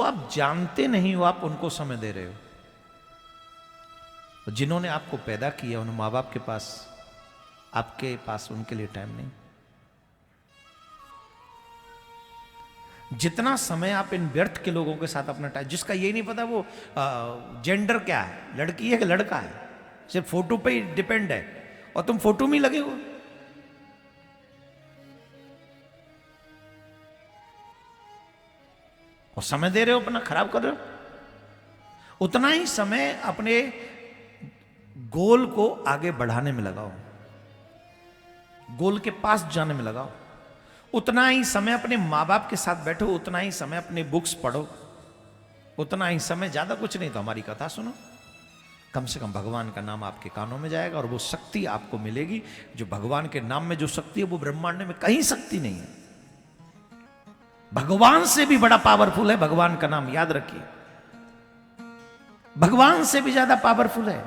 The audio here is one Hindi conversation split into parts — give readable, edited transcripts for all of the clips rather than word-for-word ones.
जिनको आप जानते नहीं हो आप उनको समय दे रहे हो। जिन्होंने आपको पैदा किया उन माँ बाप के पास, आपके पास उनके लिए टाइम नहीं। जितना समय आप इन व्यर्थ के लोगों के साथ अपना टाइम, जिसका ये नहीं पता वो जेंडर क्या है, लड़की है कि लड़का है, सिर्फ फोटो पे ही डिपेंड है और तुम फोटो में ही लगे हो। और समय दे रहे हो, अपना खराब कर रहे हो। उतना ही समय अपने गोल को आगे बढ़ाने में लगाओ, गोल के पास जाने में लगाओ। उतना ही समय अपने माँ बाप के साथ बैठो, उतना ही समय अपने बुक्स पढ़ो, उतना ही समय, ज्यादा कुछ नहीं तो हमारी कथा सुनो। कम से कम भगवान का नाम आपके कानों में जाएगा और वो शक्ति आपको मिलेगी। जो भगवान के नाम में जो शक्ति है वो ब्रह्मांड में कहीं शक्ति नहीं है। भगवान से भी बड़ा पावरफुल है भगवान का नाम, याद रखिए। भगवान से भी ज्यादा पावरफुल है।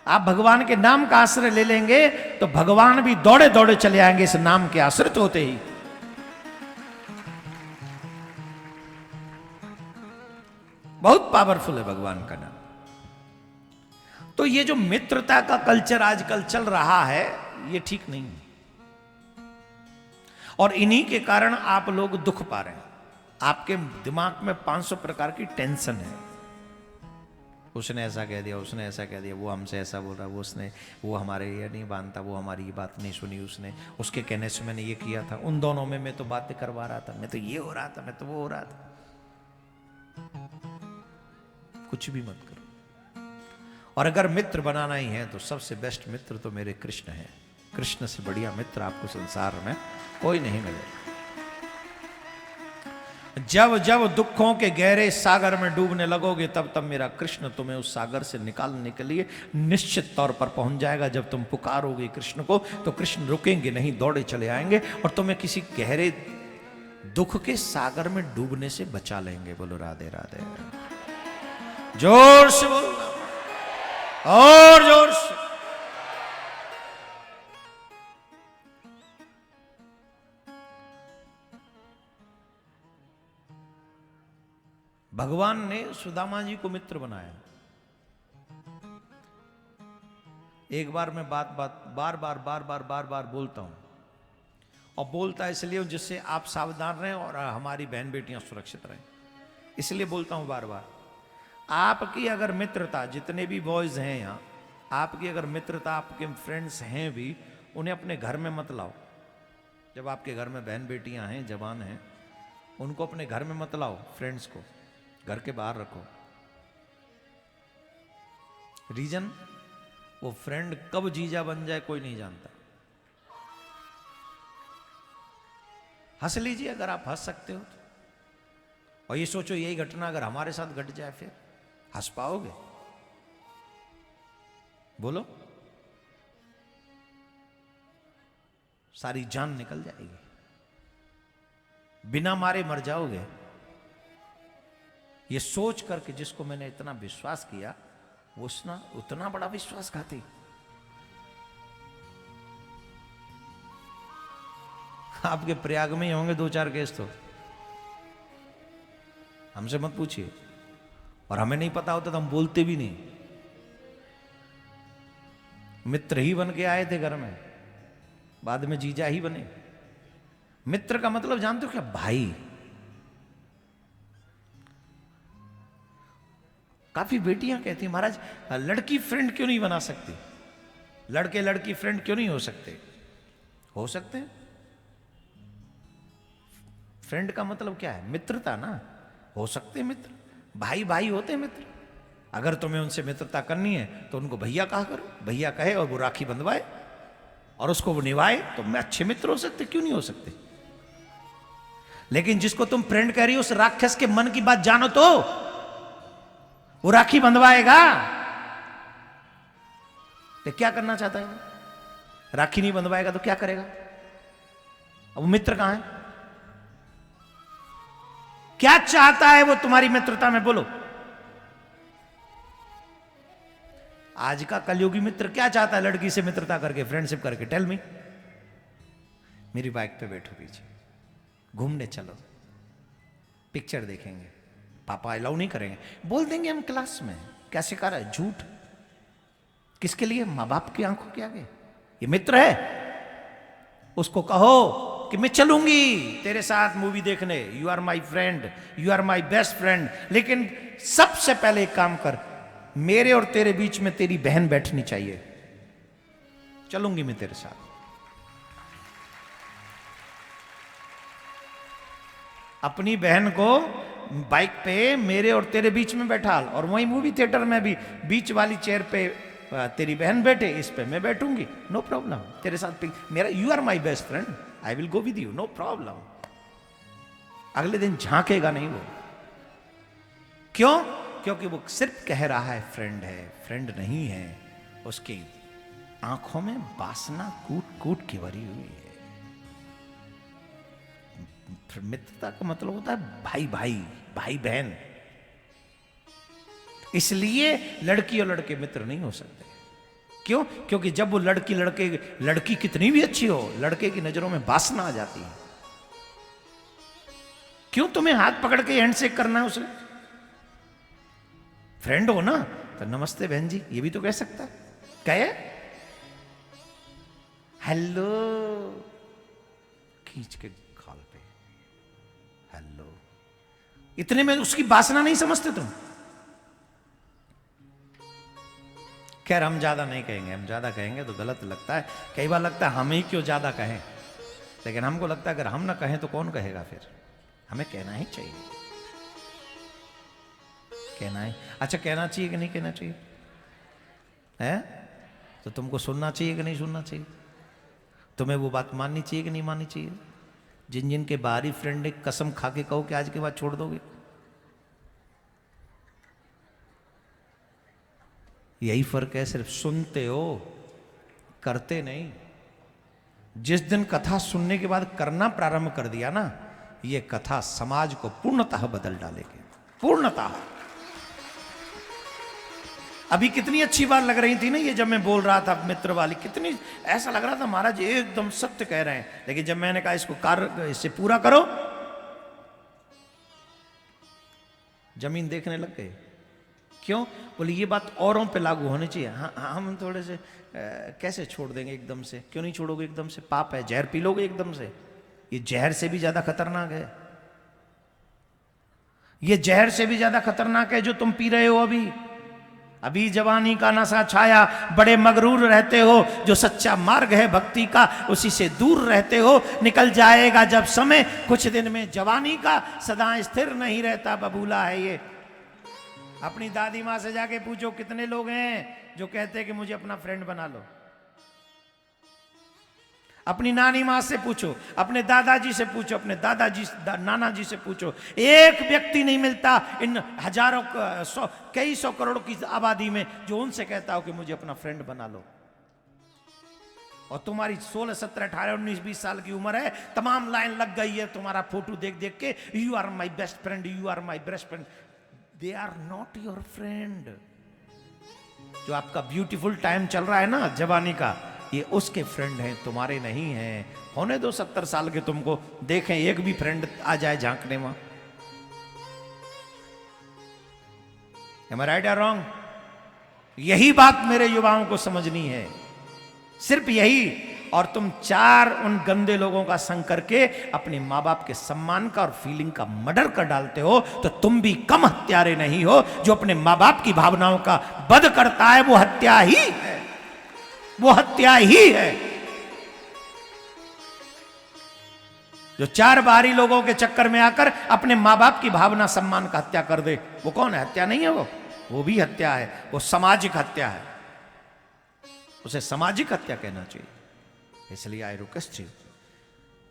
आप भगवान के नाम का आश्रय ले लेंगे तो भगवान भी दौड़े दौड़े चले आएंगे इस नाम के आश्रित होते ही। बहुत पावरफुल है भगवान का नाम। तो ये जो मित्रता का कल्चर आजकल चल रहा है ये ठीक नहीं है और इन्हीं के कारण आप लोग दुख पा रहे हैं। आपके दिमाग में 500 प्रकार की टेंशन है। उसने ऐसा कह दिया, उसने ऐसा कह दिया, वो हमसे ऐसा बोल रहा, वो हमारे ये नहीं मानता, वो हमारी ये बात नहीं सुनी, उसके कहने से मैंने ये किया था, उन दोनों में मैं तो बातें करवा रहा था, मैं तो ये हो रहा था, मैं तो वो हो रहा था। कुछ भी मत करो। और अगर मित्र बनाना ही है तो सबसे बेस्ट मित्र तो मेरे कृष्ण है। कृष्ण से बढ़िया मित्र आपको संसार में कोई नहीं मिलेगा। जब जब दुखों के गहरे सागर में डूबने लगोगे तब तब मेरा कृष्ण तुम्हें उस सागर से निकालने के लिए निश्चित तौर पर पहुंच जाएगा। जब तुम पुकारोगे कृष्ण को तो कृष्ण रुकेंगे नहीं, दौड़े चले आएंगे और तुम्हें किसी गहरे दुख के सागर में डूबने से बचा लेंगे। बोलो राधे राधे। जोर से बोलो और जोर से। भगवान ने सुदामा जी को मित्र बनाया। एक बार मैं बार बार बोलता हूं और बोलता इसलिए जिससे आप सावधान रहें और हमारी बहन बेटियां सुरक्षित रहें, इसलिए बोलता हूं बार बार। आपकी अगर मित्रता, जितने भी बॉयज हैं यहां, आपकी अगर मित्रता, आपके फ्रेंड्स हैं भी, उन्हें अपने घर में मत लाओ। जब आपके घर में बहन बेटियां हैं, जवान हैं, उनको अपने घर में मत लाओ। फ्रेंड्स को घर के बाहर रखो। रीजन, वो फ्रेंड कब जीजा बन जाए कोई नहीं जानता। हंस लीजिए अगर आप हंस सकते हो तो, और ये सोचो यही घटना अगर हमारे साथ घट जाए फिर हंस पाओगे? बोलो। सारी जान निकल जाएगी, बिना मारे मर जाओगे। ये सोच करके जिसको मैंने इतना विश्वास किया वो उतना बड़ा विश्वासघाती। आपके प्रयाग में ही होंगे 2-4 केस, तो हमसे मत पूछिए। और हमें नहीं पता होता तो हम बोलते भी नहीं। मित्र ही बन के आए थे घर में, बाद में जीजा ही बने। मित्र का मतलब जानते हो क्या? भाई। काफी बेटियां कहती हैं महाराज लड़की फ्रेंड क्यों नहीं बना सकती, लड़के लड़की फ्रेंड क्यों नहीं हो सकते? हो सकते हैं। फ्रेंड का मतलब क्या है? मित्रता ना। हो सकते हैं मित्र, भाई भाई होते हैं मित्र। अगर तुम्हें उनसे मित्रता करनी है तो उनको भैया कहा करो, भैया कहे और वो राखी बंधवाए और उसको वो निभाए, तो मैं अच्छे मित्र हो सकते, क्यों नहीं हो सकते? लेकिन जिसको तुम फ्रेंड कह रही हो उस राक्षस के मन की बात जानो तो वो राखी बंधवाएगा। तो क्या करना चाहता है? राखी नहीं बंधवाएगा तो क्या करेगा? अब वो मित्र कहां है? क्या चाहता है वो तुम्हारी मित्रता में? बोलो। आज का कलयुगी मित्र क्या चाहता है लड़की से मित्रता करके, फ्रेंडशिप करके? Tell me. मेरी बाइक पे बैठो, पीछे घूमने चलो, पिक्चर देखेंगे, पापा अलाउ नहीं करेंगे। बोल देंगे हम क्लास में, क्या सिखा रहा है? झूठ। किसके लिए? माँ बाप की आंखों के आगे। ये मित्र है, उसको कहो कि मैं चलूंगी तेरे साथ मूवी देखने, you are my friend, you are my best friend, लेकिन सबसे पहले एक काम कर, मेरे और तेरे बीच में तेरी बहन बैठनी चाहिए, चलूंगी मैं तेरे साथ। अपनी बहन को बाइक पे मेरे और तेरे बीच में बैठा, और वही मूवी थिएटर में भी बीच वाली चेयर पे तेरी बहन बैठे, इस पे मैं बैठूंगी, नो प्रॉब्लम, तेरे साथ मेरा, you are my best friend, I will go with you, no problem. अगले दिन झांकेगा नहीं वो। क्यों? क्योंकि वो सिर्फ कह रहा है फ्रेंड है, फ्रेंड नहीं है। उसकी आंखों में वासना कूट कूट की भरी हुई है। मित्रता का मतलब होता है भाई भाई, भाई बहन। इसलिए लड़की और लड़के मित्र नहीं हो सकते। क्यों? क्योंकि जब वो लड़की कितनी भी अच्छी हो, लड़के की नजरों में वासना आ जाती है। क्यों तुम्हें हाथ पकड़ के हैंडशेक करना है उसे? फ्रेंड हो ना, तो नमस्ते बहन जी ये भी तो कह सकता है। कहे हेलो, खींच के खाल पे हेलो, इतने में उसकी वासना नहीं समझते तुम? खैर हम ज्यादा नहीं कहेंगे, हम ज्यादा कहेंगे तो गलत लगता है। कई बार लगता है हम ही क्यों ज्यादा कहें, लेकिन हमको लगता है अगर हम ना कहें तो कौन कहेगा? फिर हमें कहना ही चाहिए, कहना है। अच्छा, कहना चाहिए कि नहीं कहना चाहिए है? तो तुमको सुनना चाहिए कि नहीं सुनना चाहिए? तुम्हें वो बात माननी चाहिए कि नहीं माननी चाहिए? जिन जिन के बाहरी फ्रेंड ने कसम खा के कहो कि आज के बाद छोड़ दोगे। यही फर्क है, सिर्फ सुनते हो, करते नहीं। जिस दिन कथा सुनने के बाद करना प्रारंभ कर दिया ना, ये कथा समाज को पूर्णतः बदल डालेगी, पूर्णतः। अभी कितनी अच्छी बात लग रही थी ना ये, जब मैं बोल रहा था मित्र वाली, कितनी ऐसा लग रहा था महाराज एकदम सत्य कह रहे हैं। लेकिन जब मैंने कहा इसको कार्य इससे पूरा करो, जमीन देखने लग गए। क्यों? बोले ये बात औरों पे लागू होनी चाहिए। हाँ, हम थोड़े से कैसे छोड़ देंगे एकदम से? क्यों नहीं छोड़ोगे एकदम से? पाप है, जहर पी लोगे एकदम से। ये जहर से भी ज्यादा खतरनाक है, ये जहर से भी ज्यादा खतरनाक है जो तुम पी रहे हो अभी। अभी जवानी का नशा छाया, बड़े मगरूर रहते हो, जो सच्चा मार्ग है भक्ति का उसी से दूर रहते हो। निकल जाएगा जब समय, कुछ दिन में जवानी का, सदा स्थिर नहीं रहता, बबूला है ये। अपनी दादी माँ से जाके पूछो कितने लोग हैं जो कहते हैं कि मुझे अपना फ्रेंड बना लो। अपनी नानी माँ से पूछो, अपने दादाजी से पूछो, अपने दादाजी नाना जी से पूछो, एक व्यक्ति नहीं मिलता इन हजारों कई सौ करोड़ की आबादी में जो उनसे कहता हो कि मुझे अपना फ्रेंड बना लो। और तुम्हारी 16, 17, 18, 19, 20 साल की उम्र है, तमाम लाइन लग गई है तुम्हारा फोटो देख देख के, you are my best friend, you are my best friend. They are not your friend. जो आपका ब्यूटीफुल टाइम चल रहा है ना जवानी का, ये उसके फ्रेंड हैं, तुम्हारे नहीं हैं। होने दो 70 साल के तुमको, देखें एक भी फ्रेंड आ जाए झांकने में। Am I right or wrong? यही बात मेरे युवाओं को समझनी है, सिर्फ यही। और तुम 4 उन गंदे लोगों का संग करके अपने माँ बाप के सम्मान का और फीलिंग का मर्डर कर डालते हो, तो तुम भी कम हत्यारे नहीं हो। जो अपने माँ बाप की भावनाओं का वध करता है वो हत्या ही है, वो हत्या ही है। जो 4 बाहरी लोगों के चक्कर में आकर अपने माँ बाप की भावना सम्मान का हत्या कर दे, वो कौन है? हत्या नहीं है वो भी हत्या है, वो सामाजिक हत्या है, उसे सामाजिक हत्या कहना चाहिए। इसलिए आई रिक्वेस्ट यू,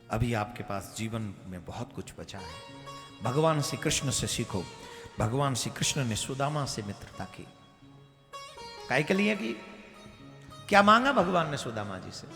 अभी आपके पास जीवन में बहुत कुछ बचा है। भगवान श्री कृष्ण से सीखो। भगवान श्री कृष्ण ने सुदामा से मित्रता की, काहे के लिए की? क्या मांगा भगवान ने सुदामा जी से?